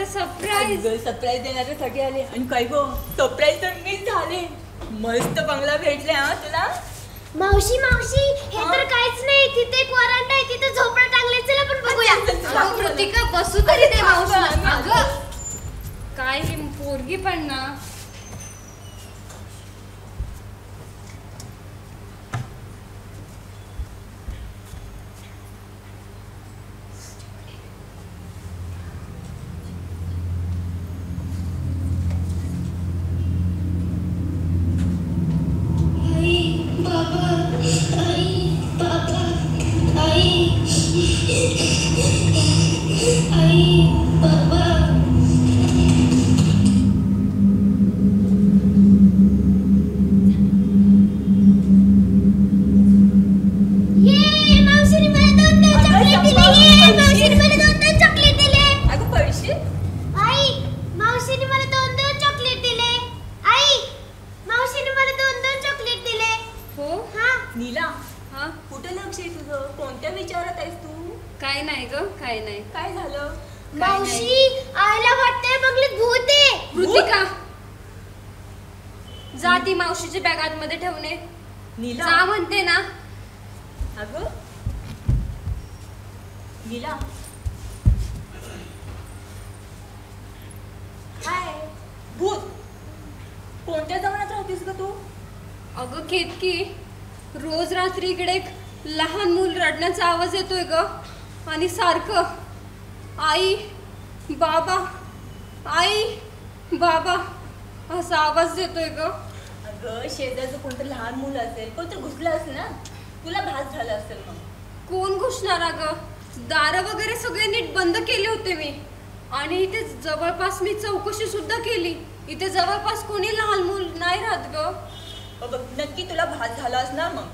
Surprise देण्यासाठी आले आणि काय गो सरप्राईज तर मीच झाले. मस्त बंगला भेटले हा तुला. मावशी मावशी हे तर काहीच नाही. तिथे एक वरांडा आहे, तिथे झोपडा टांगले. चला आपण बघूया. कृतिका बसू तरी दे मावशी. अगं काय ही पोरगी पण ना. जाती मावशीच्या बॅग आतमध्ये ठेवणे. नीला जा म्हणते ना. अगं नीला काय भूत कोणत्या जमान्यात राहतेस ग तू? अगं केतकी रोज रात्री इकडे एक लहान मूल रडण्याचा आवाज येतोय ग. आणि सारखं आई बाबा आई बाबा असा आवाज देतोय ग. अगं शेजारचं कोणतं लहान मुलं असेल, कोणतं घुसलं असेल ना, तुला भास झाला असेल. मग कोण घुसणार अगं? दारं वगैरे सगळे नीट बंद केले होते मी. आणि इथे जवळपास मी चौकशी सुद्धा केली. इथे जवळपास कोणी लहान मूल नाही राहत ग. नक्की तुला भास झाला असणार. मग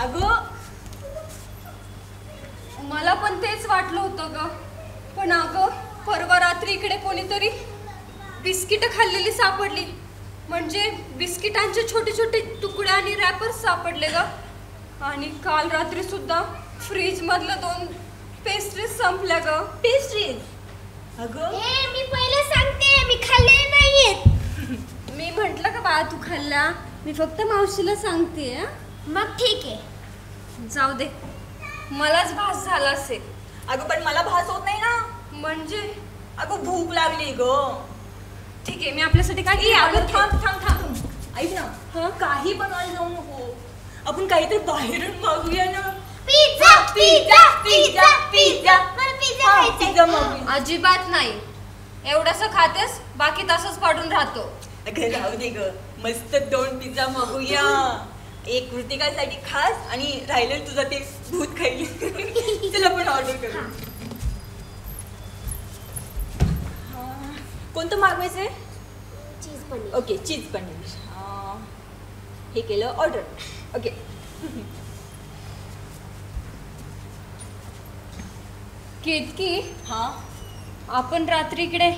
अगं मला पण तेच वाटलं होतं ग. पण अगं परवा रात्री इकडे कोणीतरी बिस्किट खाल्लेली सापडली. म्हणजे बिस्किटांचे छोटे छोटे तुकडे आणि रॅपर्स सापडले ग. आणि काल रात्री सुद्धा फ्रीज मधलं 2 पेस्ट्रीज संपल्या ग. पेस्ट्रीज? अगं मी पहिले सांगते मी खाल्ले नाहीयेत. मी म्हंटल का बाळा तू खाल्ला. मी फक्त मावशीला सांगते. मग ठीक आहे जाऊ दे. मलाच भास झाला असेल. अगं पण मला भास होत नाही ना. म्हणजे अगं भूक लागली ग. ठीक आहे मी आपल्यासाठी काय थांब थांब थांब ऐक ना. काही बनवायला जाऊ नको. आपण काहीतरी बाहेरून मागूया ना. पिझ्झा पिझ्झा पिझ्झा पिझ्झा मला पिझ्झा खायचा आहे. अजिबात नाही. एवढंसं खातेस बाकी तसंच पडून राहतो. अगं राहू दे ग. मस्त 2 पिझ्झा मागूया. एक कृतिकासाठी खास आणि राहिलं तुझं ते भूत खाईल. चल आपण ऑर्डर करू. कोणतं मागवायचंय? चीज पनीर. ओके चीज पनीर. हे केलं ऑर्डर. ओके केतकी हा आपण रात्री इकडे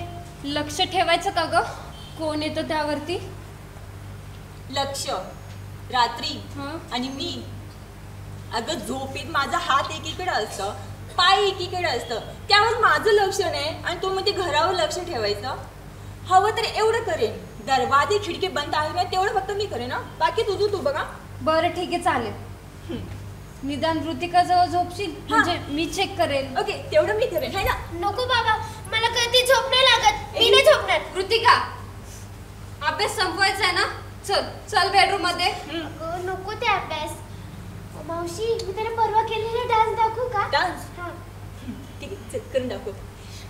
लक्ष ठेवायचं का ग? कोण येतं त्यावरती? लक्ष रात्री आणि मी. अगं झोपेत माझा हात एकीकडे असतं, पाय एकीकडे असतं, त्यावर माझं लक्ष नाही आणि तू मध्ये घरावर लक्ष ठेवायचं. हवं तर एवढं करेन. दरवाजे खिडकी बंद आहे ना तेवढं फक्त मी करेन. बाकी तुझं तू बघा. बरं ठीक आहे चालेल. निदान ऋतिका जवळ झोपशील म्हणजे मी चेक करेन. ओके तेवढं मी करेन है ना. नको बाबा मला कधी झोप नाही लागत. मी नाही झोपणार. ऋतिका अभ्यास संपवायचा आहे ना. चल चल बेडरूम मध्ये. नको ते अभ्यास. मावशी मी त्याला परवा केलेला डान्स दाखवू का? डान्स? ठीक आहे चल करून दाखव.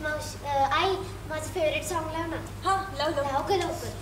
मावशी आई माझं फेवरेट सॉन्ग लाव ना. हा लाव लाव. लाव का लवकर.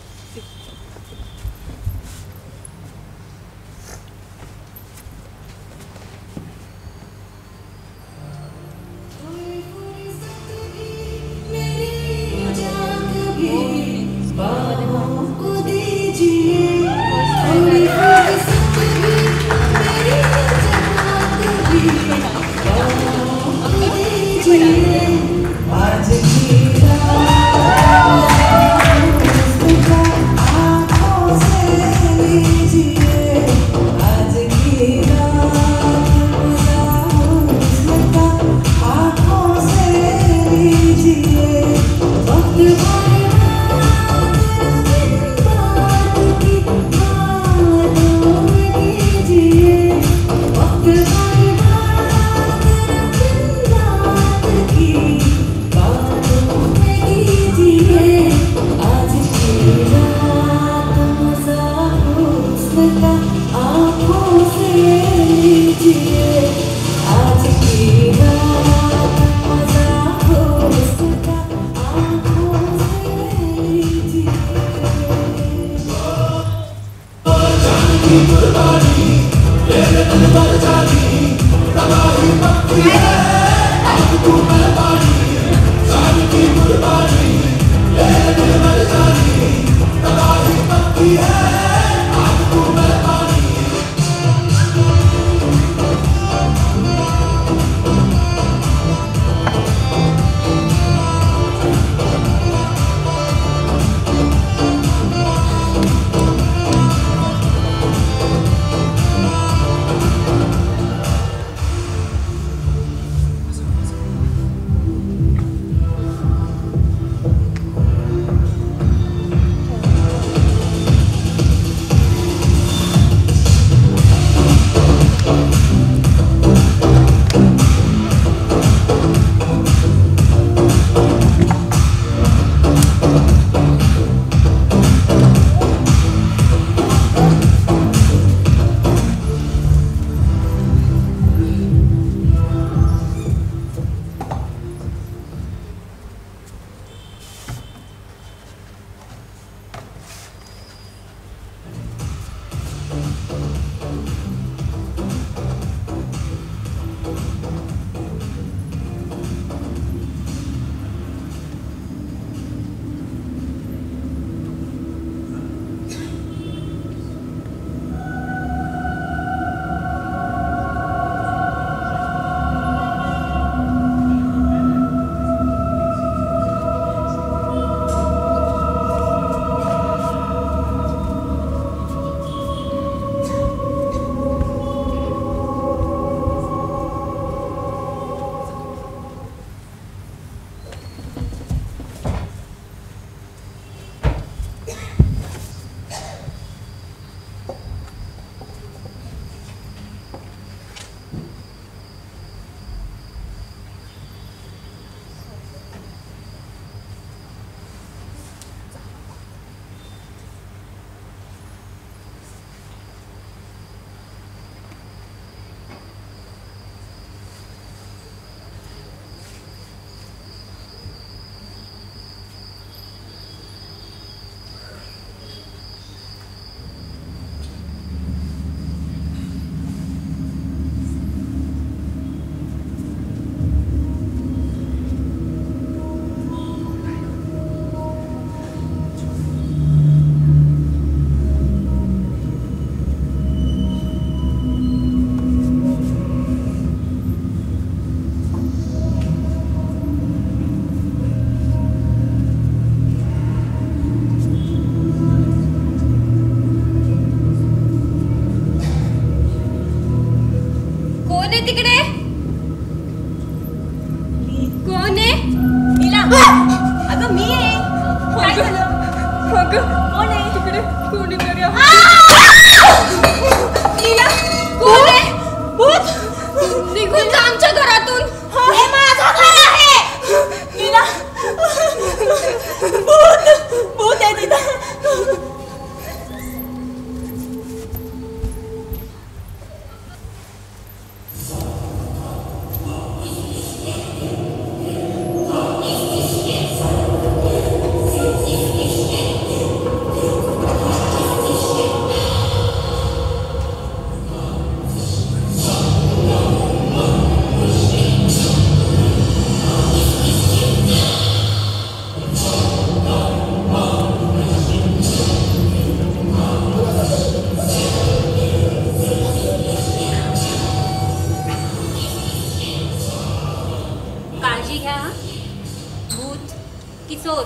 की चोर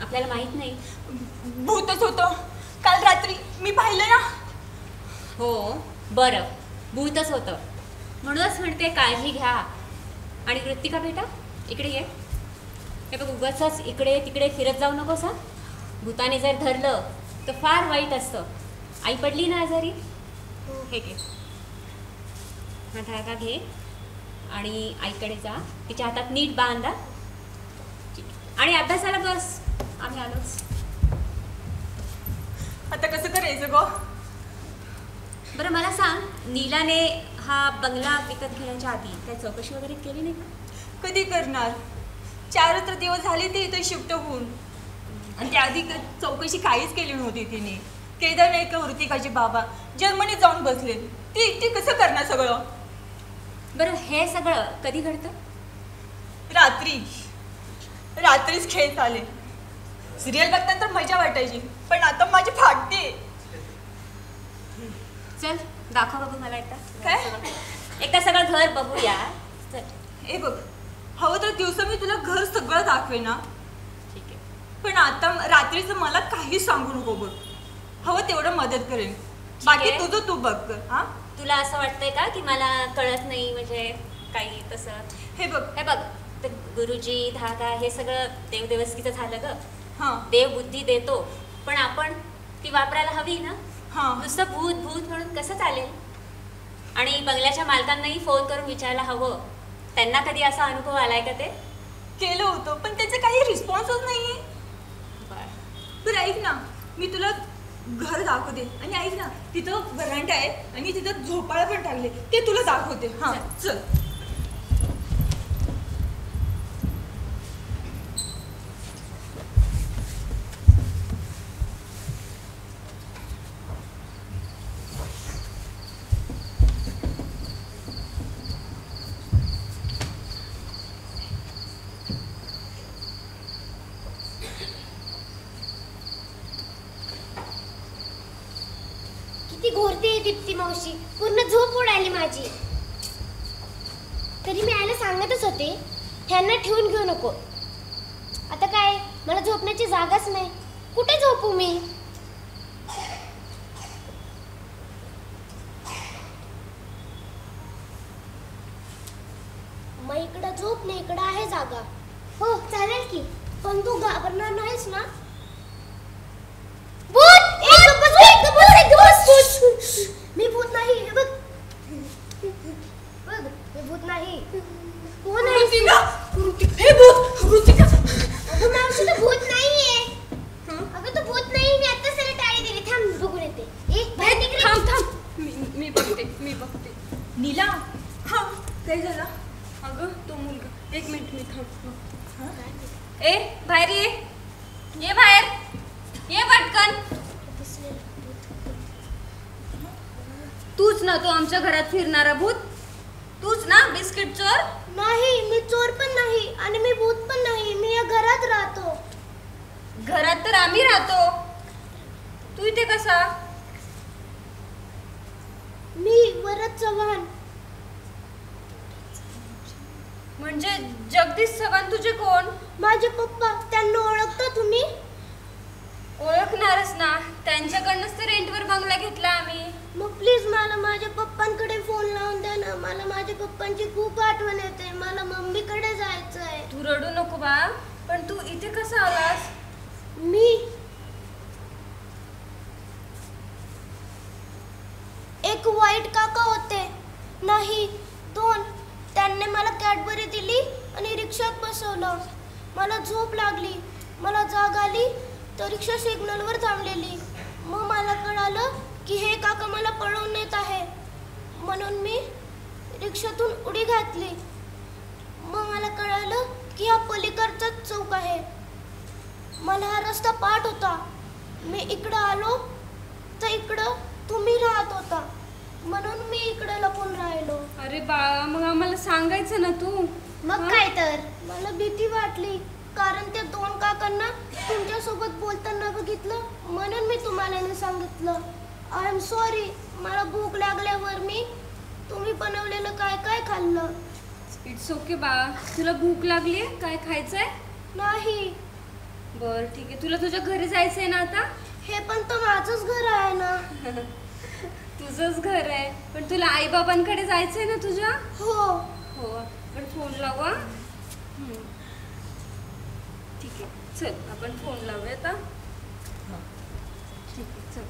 आपल्याला माहित नाही. भूतच होतं. काल रात्री मी पाहिलं ना. हो बरं, भूतच होतं. म्हणूनच म्हणते काळजी घ्या. आणि कृतिका बेटा इकडे ये. हे बघ, उगाचच इकडे तिकडे फिरत जाऊ नकोस हा. भूताने जर धरलं तर फार वाईट असतं. आई पडली ना आजारी. हे घे, हा धागा घे आणि आईकडे जा. तिच्या हातात नीट बांधा आणि अभ्यासाला बस. आम्ही आलोच. आता कसं करायचं ग? बरं मला सांग, नीलाने हा बंगला विकत घेण्याच्या आधी काय चौकशी वगैरे केली नाही का? कधी करणार? 4 तर दिवस झाले ते इथं शिफ्ट होऊन. आणि त्याआधी चौकशी काहीच केली नव्हती तिने. केदार नाही का वृत्तिकाचे बाबा जर्मनीत जाऊन बसले. ती कसं करणार सगळं? बरं हे सगळं कधी घडतं? रात्रीच खेळ झाले. सिरियल बघताना तर मजा वाटायची, पण आता माझी फाटते. चल दाखव बघू मला एकदा. काय? एकदा सगळं घर बघूया. चल. हे बघ, हवं तर दिवसा मी तुला घर सगळं दाखवे ना. ठीक आहे. पण आता रात्रीचं मला काही सांगू नको बघ. हवं तेवढं मदत करेन. बाकी आहे. तुझं तू बघ. हा, तुला असं वाटतंय का की मला कळत नाही म्हणजे काही तसं? हे बघ. हे बघ, ते गुरुजी धागा हे सगळं देवदेवस्कीचं झालं ग. हा देव बुद्धी देतो, पण आपण ती वापरायला हवी ना. हा नुसतं भूत भूत म्हणून कसं चालेल? आणि बंगल्याच्या मालकांनाही फोन करून विचारायला हवं, त्यांना कधी असा अनुभव आलाय का ते? केलं होतं, पण त्याचे काही रिस्पॉन्सच नाहीये. बरं ऐक ना, मी तुला घर दाखवते. आणि ऐक ना, तिथं व्हरांडा आहे आणि तिथं झोपाळा पण टाकले, ते तुला दाखवते. हा चल. किती घोरते दीप्ती मावशी, पूर्ण झोप उडाली माझी. तरी मी आयला सांगतच होते ह्यांना ठेवून घेऊ नको. आता काय, मला झोपण्याची जागाच नाही. कुठे झोपू मी? मग इकडं झोप नाही, इकडं आहे जागा. हो चालेल की, पण तू घाबरणार नाहीस ना? मी भूत नाही. हे बघ बघ, मी भूत नाही. कोण आहे? हे भूत वृत्तिका. अगं मावशी, तू भूत नाहीये. अगं तू भूत नाही. मी आता सगळं टाळी दिली. थांब बघून येते. बाहेर निघ रे. थांब. मी बघते. नीला. हा काय झालं? अगं तो मुलगा, 1 मिनिट मी थांब. ए बाहेर ये बाहेर ये पटकन. तूच ना तो आमच्या घरात फिरणारा भूत? तूच ना बिस्किट चोर? नाही, मी चोर पण नाही आणि मी भूत पण नाही. मी या घरात राहतो. घरात तर आम्ही राहतो, तू इथे कसा? मी वरद चव्हाण. म्हणजे जगदीश चव्हाण तुझे कोण? माझे पप्पा. त्यांना ओळखता तुम्ही? ओळखणारच ना, त्यांच्याकडनंच तर रेंटवर बंगला घेतला आम्ही. मग प्लीज मला माझ्या पप्पांकडे फोन लावून द्या ना. मला माझ्या पप्पांची खूप आठवण येते. मला मम्मीकडे जायचं आहे. तू रडू नको बा, पण तू इथे कसा आलास? मी एक वाईट काका होते. नाही, 2. त्यांनी मला कॅडबरी दिली आणि रिक्षात बसवलं. मला झोप लागली. मला जाग आली तर रिक्षा सिग्नलवर थांबलेली. मग मला कळालं की हे काका मला पळवून नेत आहे. म्हणून मी रिक्षातून उडी घातली. मग मला कळालं की हा पलीकडचाच चौक आहे. मला हा रस्ता पाठ होता. मी इकडं आलो तर इकडं तुम्ही राहत होता, म्हणून मी इकडे लपून राहिलो. अरे बाळा, मग आम्हाला सांगायचं ना तू. मग काय तर. मला भीती वाटली कारण त्या 2 काकांना तुमच्यासोबत बोलताना बघितलं, म्हणून मी तुम्हाला नाही सांगितलं. I am sorry. मला भूक लागल्यावर मी तुम्ही बनवलेलं काय काय खाल्लं. इट्स ओके बाळा, तुला भूक लागली? काय खायचंय? नाही, बर ठीक आहे, तुला तुझ्या घरी जायचंय ना आता? हे पण तर माझंच घर आहे ना. तुझंच घर आहे, पण तुला आई बाबांकडे जायचंय ना तुझ्या? हो. हो, आपण फोन लावा. ठीक आहे, चल आपण फोन लावूया आता. ठीक आहे, चल.